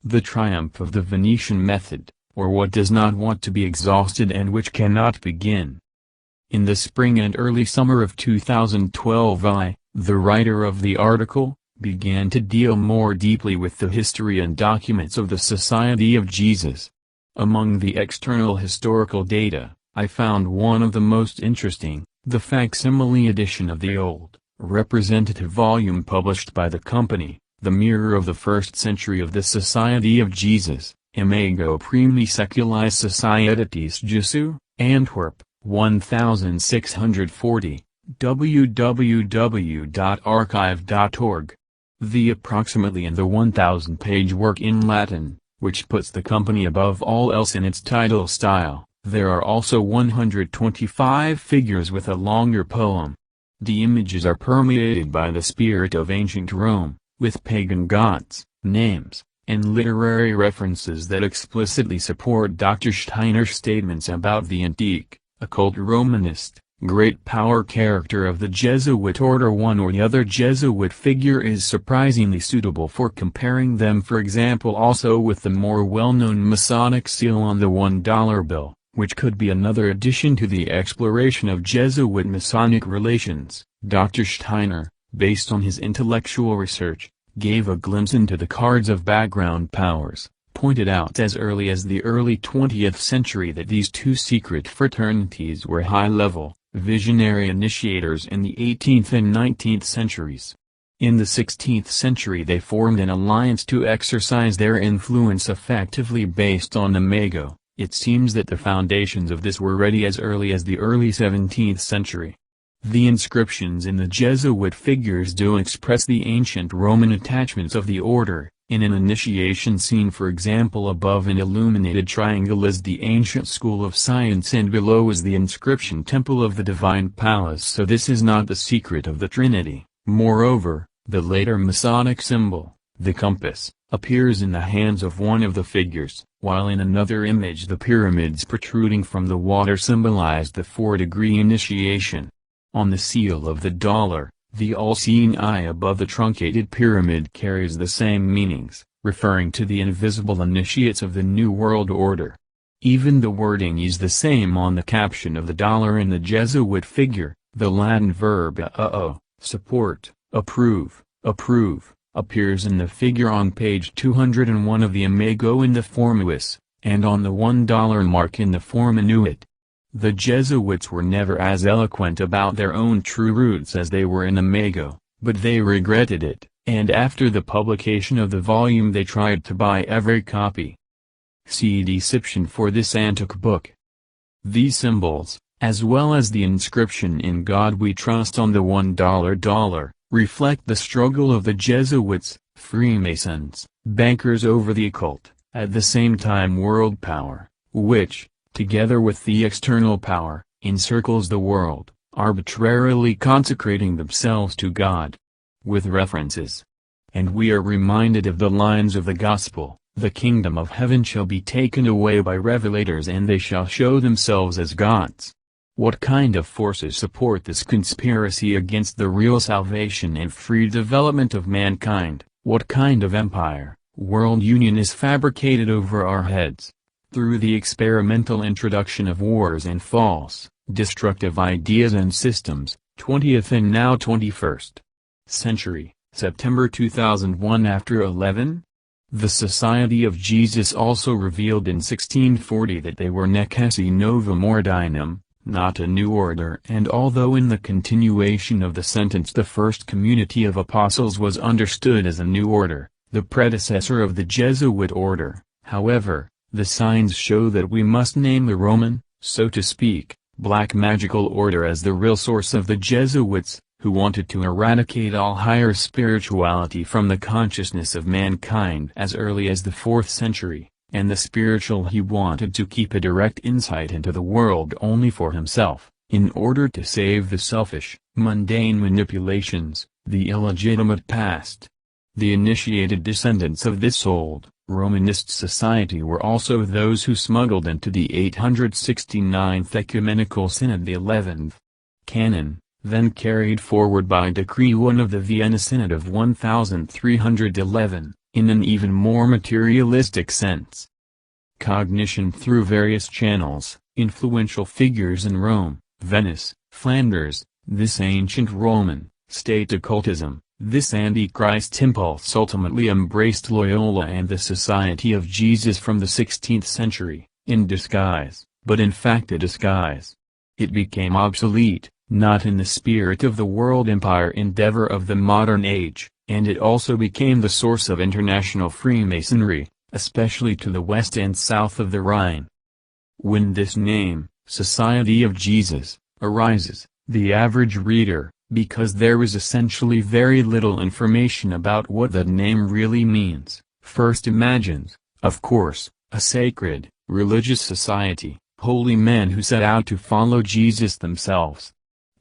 The triumph of the Venetian method, or what does not want to be exhausted and which cannot begin. In the spring and early summer of 2012 the writer of the article, began to deal more deeply with the history and documents of the Society of Jesus. Among the external historical data, I found one of the most interesting, the facsimile edition of the old, representative volume published by the company, The Mirror of the First Century of the Society of Jesus, Imago Primi Seculi Societatis Jesu, Antwerp, 1640, www.archive.org. The approximately in the 1,000-page work in Latin, which puts the company above all else in its title style. There are also 125 figures with a longer poem. The images are permeated by the spirit of ancient Rome, with pagan gods, names, and literary references that explicitly support Dr. Steiner's statements about the antique, occult Romanist, great power character of the Jesuit order. One or the other Jesuit figure is surprisingly suitable for comparing them, for example, also with the more well-known Masonic seal on the $1 bill, which could be another addition to the exploration of Jesuit-Masonic relations. Dr. Steiner, based on his intellectual research, gave a glimpse into the cards of background powers, pointed out as early as the early 20th century that these two secret fraternities were high-level, visionary initiators in the 18th and 19th centuries. In the 16th century they formed an alliance to exercise their influence effectively based on Imago. It seems that the foundations of this were ready as early as the early 17th century. The inscriptions in the Jesuit figures do express the ancient Roman attachments of the order. In an initiation scene, for example, above an illuminated triangle is the ancient school of science and below is the inscription Temple of the Divine Palace, so this is not the secret of the Trinity. Moreover, the later Masonic symbol, the compass, appears in the hands of one of the figures, while in another image the pyramids protruding from the water symbolized the 4-degree initiation. On the seal of the dollar, the all-seeing eye above the truncated pyramid carries the same meanings, referring to the invisible initiates of the New World Order. Even the wording is the same on the caption of the dollar in the Jesuit figure. The Latin verb support, approve, appears in the figure on page 201 of the Imago in the form us, and on the $1 mark in the form annuit. The Jesuits were never as eloquent about their own true roots as they were in Imago, but they regretted it, and after the publication of the volume they tried to buy every copy. See description for this antique book. These symbols, as well as the inscription "In God We Trust" on the $1 reflect the struggle of the Jesuits, Freemasons, bankers over the occult, at the same time world power, which, together with the external power, encircles the world, arbitrarily consecrating themselves to God. With references. And we are reminded of the lines of the Gospel, "The kingdom of heaven shall be taken away by revelators and they shall show themselves as gods." What kind of forces support this conspiracy against the real salvation and free development of mankind? What kind of empire, world union is fabricated over our heads? Through the experimental introduction of wars and false, destructive ideas and systems, 20th and now 21st century, September 2001. After 11? The Society of Jesus also revealed in 1640 that they were necessi novum ordinum, not a new order, and although in the continuation of the sentence the first community of apostles was understood as a new order, the predecessor of the Jesuit order, however, the signs show that we must name the Roman, so to speak, black magical order as the real source of the Jesuits, who wanted to eradicate all higher spirituality from the consciousness of mankind as early as the 4th century, and the spiritual he wanted to keep a direct insight into the world only for himself, in order to save the selfish, mundane manipulations, the illegitimate past. The initiated descendants of this old, Romanist society were also those who smuggled into the 869th Ecumenical Synod the 11th Canon, then carried forward by Decree 1 of the Vienna Synod of 1311, in an even more materialistic sense. Cognition through various channels, influential figures in Rome, Venice, Flanders, this ancient Roman, state occultism, this Antichrist impulse ultimately embraced Loyola and the Society of Jesus from the 16th century, in disguise, but in fact a disguise. It became obsolete, not in the spirit of the world empire endeavor of the modern age, and it also became the source of international Freemasonry, especially to the west and south of the Rhine. When this name, Society of Jesus, arises, the average reader, because there is essentially very little information about what that name really means, first imagines, of course, a sacred, religious society, holy men who set out to follow Jesus themselves.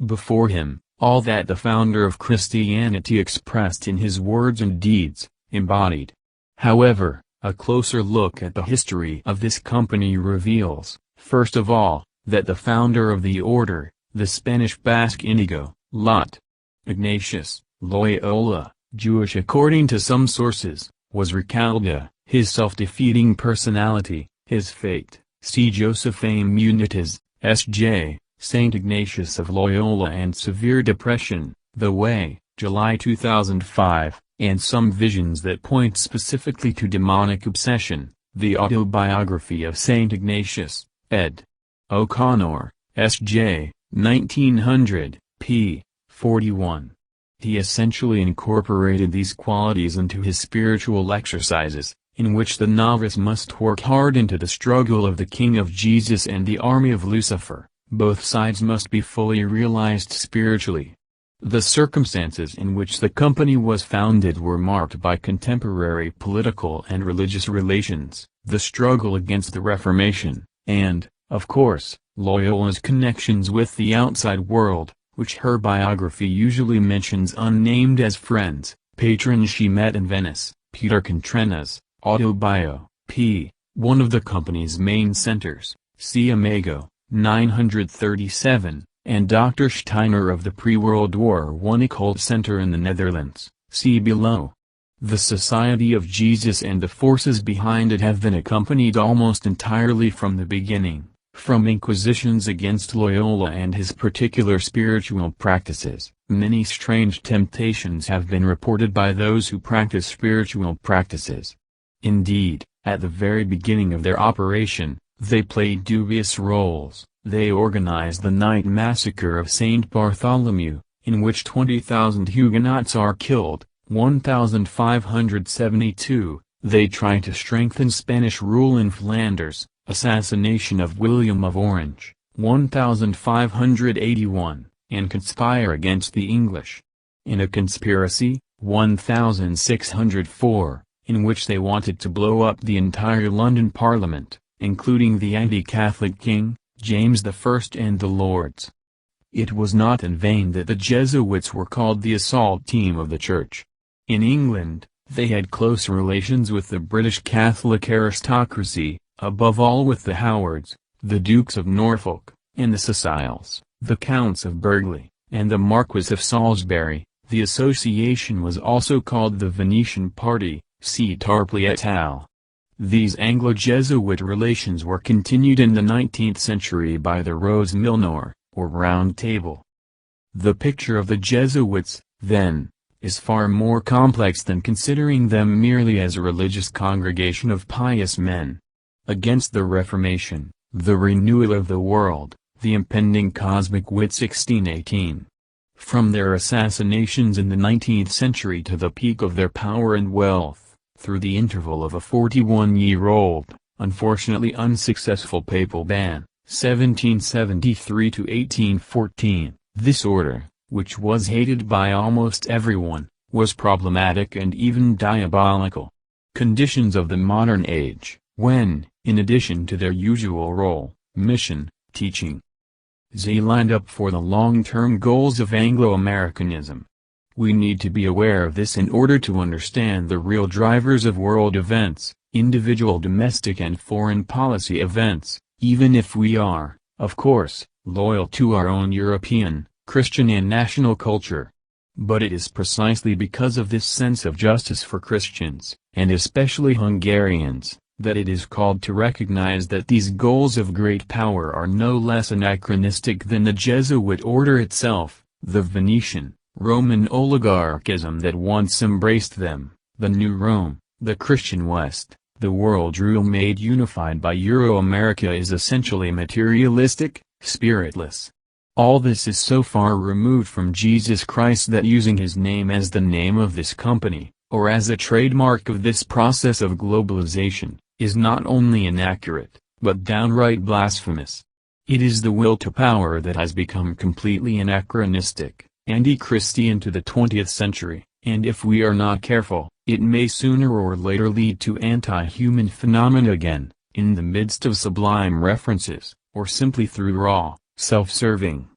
Before him, all that the founder of Christianity expressed in his words and deeds, embodied. However, a closer look at the history of this company reveals, first of all, that the founder of the order, the Spanish Basque Inigo, Lot. Ignatius, Loyola, Jewish according to some sources, was Recalde, his self-defeating personality, his fate. See Joseph A. Muniz, S.J., Saint Ignatius of Loyola and Severe Depression, The Way, July 2005, and some visions that point specifically to demonic obsession, The Autobiography of Saint Ignatius, ed. O'Connor, S.J., 1900, p. 41. He essentially incorporated these qualities into his spiritual exercises, in which the novice must work hard into the struggle of the King of Jesus and the army of Lucifer. Both sides must be fully realized spiritually. The circumstances in which the company was founded were marked by contemporary political and religious relations, the struggle against the Reformation, and, of course, Loyola's connections with the outside world, which her biography usually mentions unnamed as friends, patrons she met in Venice. Peter Contreras, Autobio, p. 1 of the company's main centers, see Amago, 937, and Dr. Steiner of the pre-World War I Occult Center in the Netherlands, see below. The Society of Jesus and the forces behind it have been accompanied almost entirely from the beginning, from inquisitions against Loyola and his particular spiritual practices. Many strange temptations have been reported by those who practice spiritual practices. Indeed, at the very beginning of their operation, they played dubious roles. They organized the night massacre of Saint Bartholomew, in which 20,000 Huguenots are killed, 1572. They tried to strengthen Spanish rule in Flanders, assassination of William of Orange, 1581, and conspire against the English. In a conspiracy, 1604, in which they wanted to blow up the entire London Parliament, including the anti-Catholic King, James I and the Lords. It was not in vain that the Jesuits were called the assault team of the Church. In England, they had close relations with the British Catholic aristocracy, above all with the Howards, the Dukes of Norfolk, and the Ceciles, the Counts of Burghley, and the Marquis of Salisbury. The association was also called the Venetian Party, see Tarpley et al. These Anglo-Jesuit relations were continued in the 19th century by the Rose Milnor, or Round Table. The picture of the Jesuits, then, is far more complex than considering them merely as a religious congregation of pious men. Against the Reformation, the renewal of the world, the impending cosmic wit 1618. From their assassinations in the 19th century to the peak of their power and wealth, through the interval of a 41-year-old, unfortunately unsuccessful papal ban, 1773 to 1814, this order, which was hated by almost everyone, was problematic and even diabolical. Conditions of the modern age, when, in addition to their usual role, mission, teaching, they lined up for the long-term goals of Anglo-Americanism. We need to be aware of this in order to understand the real drivers of world events, individual domestic and foreign policy events, even if we are, of course, loyal to our own European, Christian and national culture. But it is precisely because of this sense of justice for Christians, and especially Hungarians, that it is called to recognize that these goals of great power are no less anachronistic than the Jesuit order itself, the Venetian, Roman oligarchism that once embraced them, the New Rome, the Christian West. The world rule made unified by Euro-America is essentially materialistic, spiritless. All this is so far removed from Jesus Christ that using his name as the name of this company, or as a trademark of this process of globalization, is not only inaccurate, but downright blasphemous. It is the will to power that has become completely anachronistic, anti-Christian to the 20th century, and if we are not careful, it may sooner or later lead to anti-human phenomena again, in the midst of sublime references, or simply through raw, self-serving.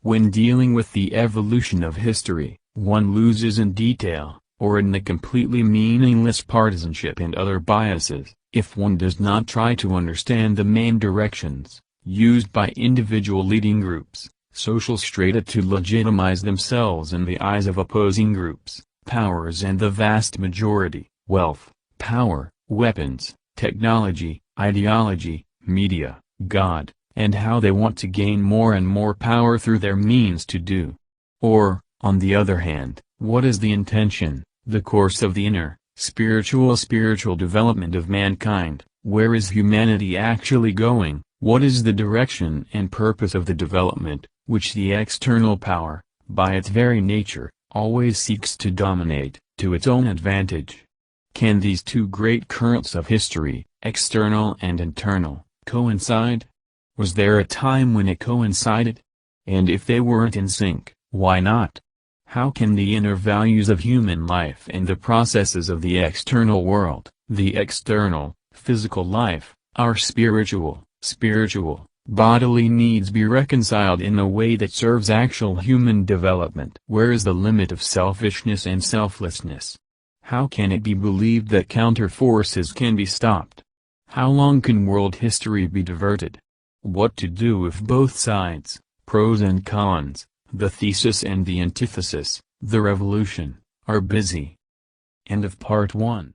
When dealing with the evolution of history, one loses in detail, or in the completely meaningless partisanship and other biases, if one does not try to understand the main directions, used by individual leading groups, social strata to legitimize themselves in the eyes of opposing groups, powers and the vast majority, wealth, power, weapons, technology, ideology, media, God, and how they want to gain more and more power through their means to do. Or, on the other hand, what is the intention, the course of the inner, spiritual development of mankind? Where is humanity actually going? What is the direction and purpose of the development, which the external power, by its very nature, always seeks to dominate, to its own advantage? Can these two great currents of history, external and internal, coincide? Was there a time when it coincided? And if they weren't in sync, why not? How can the inner values of human life and the processes of the external world, the external, physical life, our spiritual, bodily needs be reconciled in a way that serves actual human development? Where is the limit of selfishness and selflessness? How can it be believed that counter-forces can be stopped? How long can world history be diverted? What to do if both sides, pros and cons, the thesis and the antithesis, the revolution, are busy? End of Part 1.